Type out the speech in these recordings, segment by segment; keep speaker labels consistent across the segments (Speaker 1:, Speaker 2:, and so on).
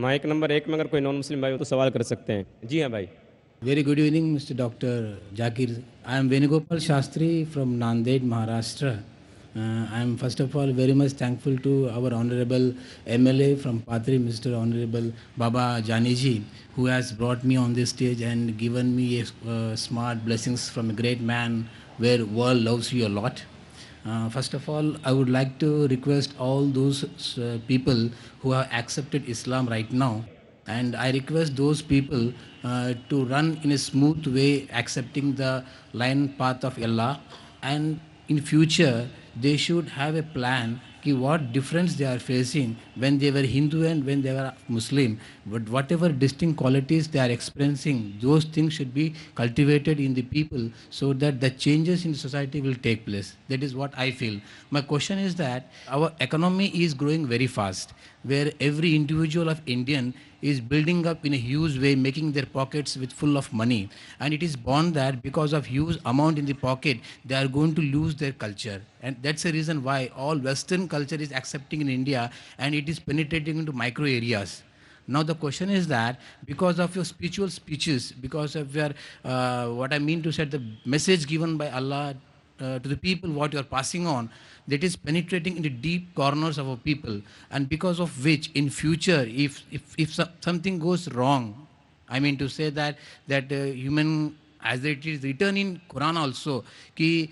Speaker 1: Mic number 1 میں اگر کوئی نان مسلم بھائی ہو تو سوال کر سکتے ہیں. جی ہاں بھائی.
Speaker 2: Very good evening, Mr. Dr. Jakir. I am Venugopal Shastri from Nanded, Maharashtra. I am first of all very much thankful to our Honorable MLA from Patri, Mr. Honorable Baba Janiji, who has brought me on this stage and given me smart blessings from a great man where world loves you a lot. First of all, I would like to request all those people who have accepted Islam right now, and I request those people to run in a smooth way, accepting the line path of Allah, and in future they should have a plan ki what difference they are facing when they were Hindu and when they were Muslim. But whatever distinct qualities they are experiencing, those things should be cultivated in the people so that the changes in society will take place. That is what I feel. My question is that our economy is growing very fast, where every individual of Indian is building up in a huge way, making their pockets with full of money. And it is born that because of huge amount in the pocket, they are going to lose their culture. And that's the reason why all Western culture is accepting in India, and it is penetrating into micro areas. Now the question is that because of your spiritual speeches, because of your, what I mean to say, the message given by Allah to the people, what you are passing on, that is penetrating into deep corners of our people, and because of which in future, if something goes wrong, I mean to say that human, as it is written in Quran also, ki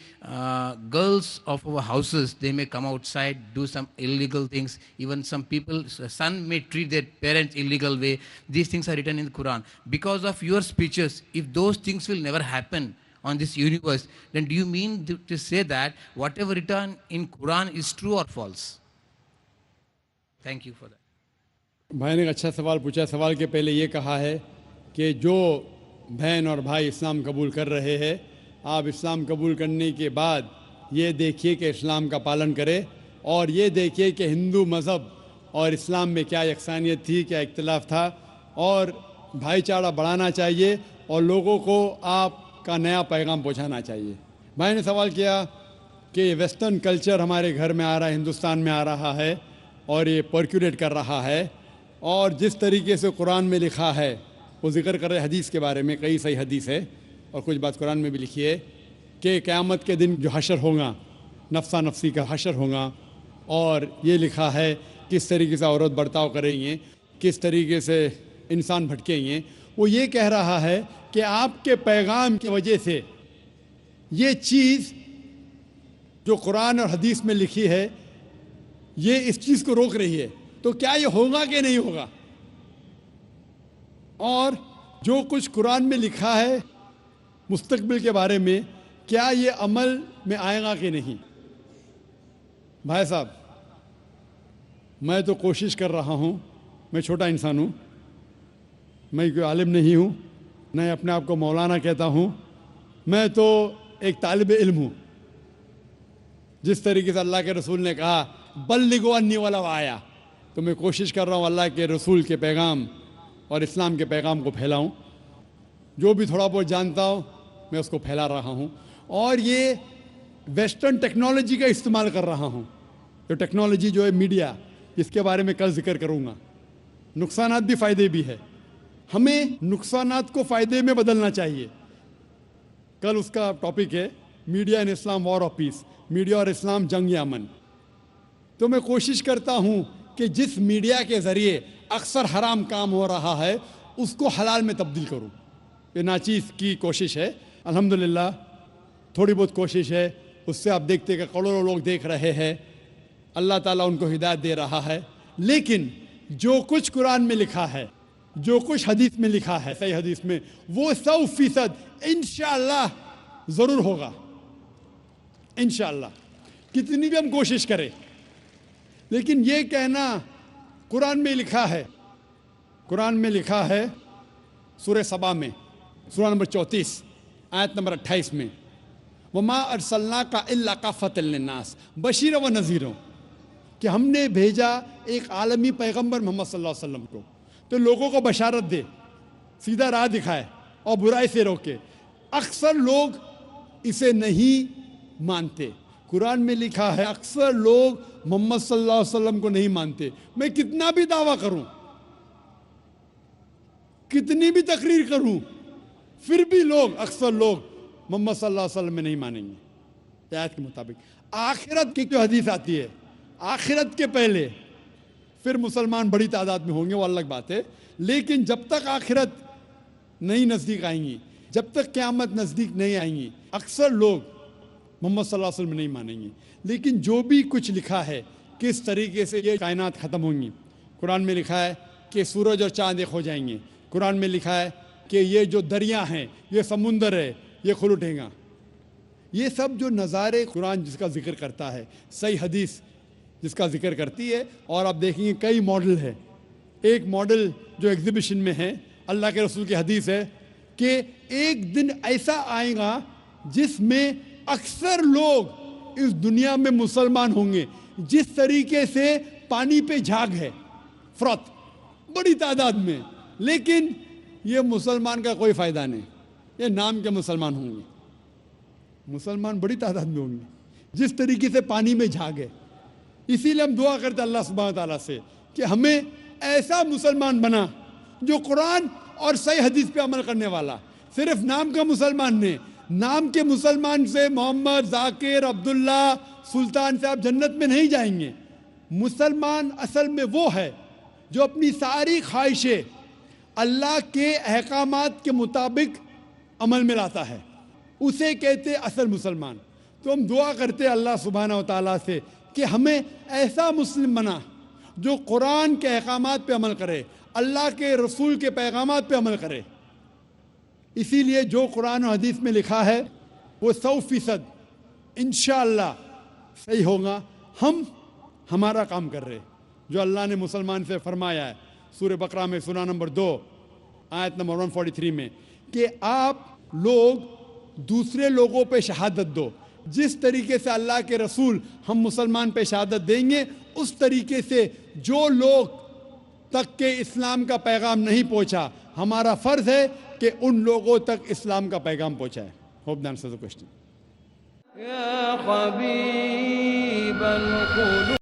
Speaker 2: girls of our houses, they may come outside, do some illegal things. Even some people, son may treat their parents illegal way. These things are written in the Quran. Because of your speeches, if those things will never happen on this universe, then do you mean to say that whatever written in Quran is true or false? Thank you for that.
Speaker 3: بھائی نے اچھا سوال پوچھا. سوال کے پہلے یہ کہا ہے کہ جو بہن اور بھائی اسلام قبول کر رہے ہیں، آپ اسلام قبول کرنے کے بعد یہ دیکھیے کہ اسلام کا پالن کرے، اور یہ دیکھیے کہ ہندو مذہب اور اسلام میں کیا یکسانیت تھی، کیا اختلاف تھا، اور بھائی چارہ بڑھانا چاہیے اور لوگوں کو آپ کا نیا پیغام پہنچانا چاہیے. بھائی نے سوال کیا کہ ویسٹرن کلچر ہمارے گھر میں آ رہا ہے، ہندوستان میں آ رہا ہے اور یہ پرکولیٹ کر رہا ہے، اور جس طریقے سے قرآن میں لکھا ہے وہ ذکر کر رہے حدیث کے بارے میں. کئی صحیح حدیث ہے اور کچھ بات قرآن میں بھی لکھی ہے کہ قیامت کے دن جو حشر ہوگا، نفسا نفسی کا حشر ہوگا، اور یہ لکھا ہے کس طریقے سے عورت برتاؤ کریں گے، کس طریقے سے انسان بھٹکیں گے. وہ یہ کہہ رہا ہے کہ آپ کے پیغام کی وجہ سے یہ چیز جو قرآن اور حدیث میں لکھی ہے یہ اس چیز کو روک رہی ہے، تو کیا یہ ہوگا کہ نہیں ہوگا؟ اور جو کچھ قرآن میں لکھا ہے مستقبل کے بارے میں، کیا یہ عمل میں آئے گا کہ نہیں؟ بھائی صاحب، میں تو کوشش کر رہا ہوں. میں چھوٹا انسان ہوں، میں کوئی عالم نہیں ہوں، میں اپنے آپ کو مولانا کہتا ہوں. میں تو ایک طالب علم ہوں. جس طریقے سے اللہ کے رسول نے کہا بلغوا انی ولو آیا، تو میں کوشش کر رہا ہوں اللہ کے رسول کے پیغام اور اسلام کے پیغام کو پھیلاؤں. جو بھی تھوڑا بہت جانتا ہوں میں اس کو پھیلا رہا ہوں، اور یہ ویسٹرن ٹیکنالوجی کا استعمال کر رہا ہوں. جو ٹیکنالوجی جو ہے میڈیا، اس کے بارے میں کل ذکر کروں گا. نقصانات بھی فائدے بھی ہے. ہمیں نقصانات کو فائدے میں بدلنا چاہیے. کل اس کا ٹاپک ہے media in Islam war of peace, media اور اسلام جنگ امن. تو میں کوشش کرتا ہوں کہ جس میڈیا کے ذریعے اکثر حرام کام ہو رہا ہے اس کو حلال میں تبدیل کروں. یہ ناچیز کی کوشش ہے. الحمدللہ تھوڑی بہت کوشش ہے، اس سے آپ دیکھتے کہ کروڑوں لوگ دیکھ رہے ہیں. اللہ تعالیٰ ان کو ہدایت دے رہا ہے. لیکن جو کچھ قرآن میں لکھا ہے، جو کچھ حدیث میں لکھا ہے، صحیح حدیث میں، وہ 100% انشاءاللہ ضرور ہوگا. انشاءاللہ کتنی بھی ہم کوشش کریں. لیکن یہ کہنا قرآن میں لکھا ہے، قرآن میں لکھا ہے سورہ سبا میں، سورہ نمبر 34 آیت نمبر 28 میں، وَمَا أَرْسَلْنَاكَ إِلَّا كَافَّةً لِلنَّاسِ بَشِيرًا وَنَذِيرًا، کہ ہم نے بھیجا ایک عالمی پیغمبر محمد صلی اللہ علیہ وسلم کو تو لوگوں کو بشارت دے، سیدھا راہ دکھائے اور برائی سے روکے. اکثر لوگ اسے نہیں مانتے. قرآن میں لکھا ہے اکثر لوگ محمد صلی اللہ علیہ وسلم کو نہیں مانتے. میں کتنا بھی دعویٰ کروں کتنی بھی تقریر کروں پھر بھی لوگ اکثر لوگ محمد صلی اللہ علیہ وسلم میں نہیں مانیں گے آیت کے مطابق۔ آخرت کی جو حدیث آتی ہے آخرت کے پہلے پھر مسلمان بڑی تعداد میں ہوں گے، وہ الگ بات ہے، لیکن جب تک آخرت نہیں نزدیک آئیں گی، جب تک قیامت نزدیک نہیں آئیں گی، اکثر لوگ محمد صلی اللہ علیہ وسلم نہیں مانیں گے۔ لیکن جو بھی کچھ لکھا ہے کس طریقے سے یہ کائنات ختم ہوں گی، قرآن میں لکھا ہے کہ سورج اور چاند ایک ہو جائیں گے، قرآن میں لکھا ہے کہ یہ جو دریا ہیں، یہ سمندر ہے، یہ کھل اٹھے گا۔ یہ سب جو نظارے قرآن جس کا ذکر کرتا ہے، صحیح حدیث جس کا ذکر کرتی ہے، اور آپ دیکھیں گے کئی ماڈل ہے۔ ایک ماڈل جو ایگزیبیشن میں ہے، اللہ کے رسول کی حدیث ہے کہ ایک دن ایسا آئے گا جس میں اکثر لوگ اس دنیا میں مسلمان ہوں گے، جس طریقے سے پانی پہ جھاگ ہے، فرات بڑی تعداد میں، لیکن یہ مسلمان کا کوئی فائدہ نہیں، یہ نام کے مسلمان ہوں گے۔ مسلمان بڑی تعداد میں ہوں گے جس طریقے سے پانی میں جھاگ ہے۔ اسی لیے ہم دعا کرتے اللہ سبحانہ تعالیٰ سے کہ ہمیں ایسا مسلمان بنا جو قرآن اور صحیح حدیث پہ عمل کرنے والا، صرف نام کا مسلمان نہیں۔ نام کے مسلمان سے محمد، ذاکر، عبداللہ، سلطان سے آپ جنت میں نہیں جائیں گے۔ مسلمان اصل میں وہ ہے جو اپنی ساری خواہشیں اللہ کے احکامات کے مطابق عمل میں لاتا ہے، اسے کہتے اصل مسلمان۔ تو ہم دعا کرتے اللہ سبحانہ و تعالیٰ سے کہ ہمیں ایسا مسلم بنا جو قرآن کے احکامات پہ عمل کرے، اللہ کے رسول کے پیغامات پہ عمل کرے۔ اسی لیے جو قرآن و حدیث میں لکھا ہے وہ 100% انشاءاللہ صحیح ہوگا۔ ہم ہمارا کام کر رہے جو اللہ نے مسلمان سے فرمایا ہے سورہ بقرہ میں سورہ نمبر 2 آیت نمبر 143 میں کہ آپ لوگ دوسرے لوگوں پہ شہادت دو، جس طریقے سے اللہ کے رسول ہم مسلمان پہ شہادت دیں گے، اس طریقے سے جو لوگ تک کہ اسلام کا پیغام نہیں پہنچا ہمارا فرض ہے کہ ان لوگوں تک اسلام کا پیغام پہنچائے۔ Hope that answers the question.
Speaker 4: يا حبيب القلوب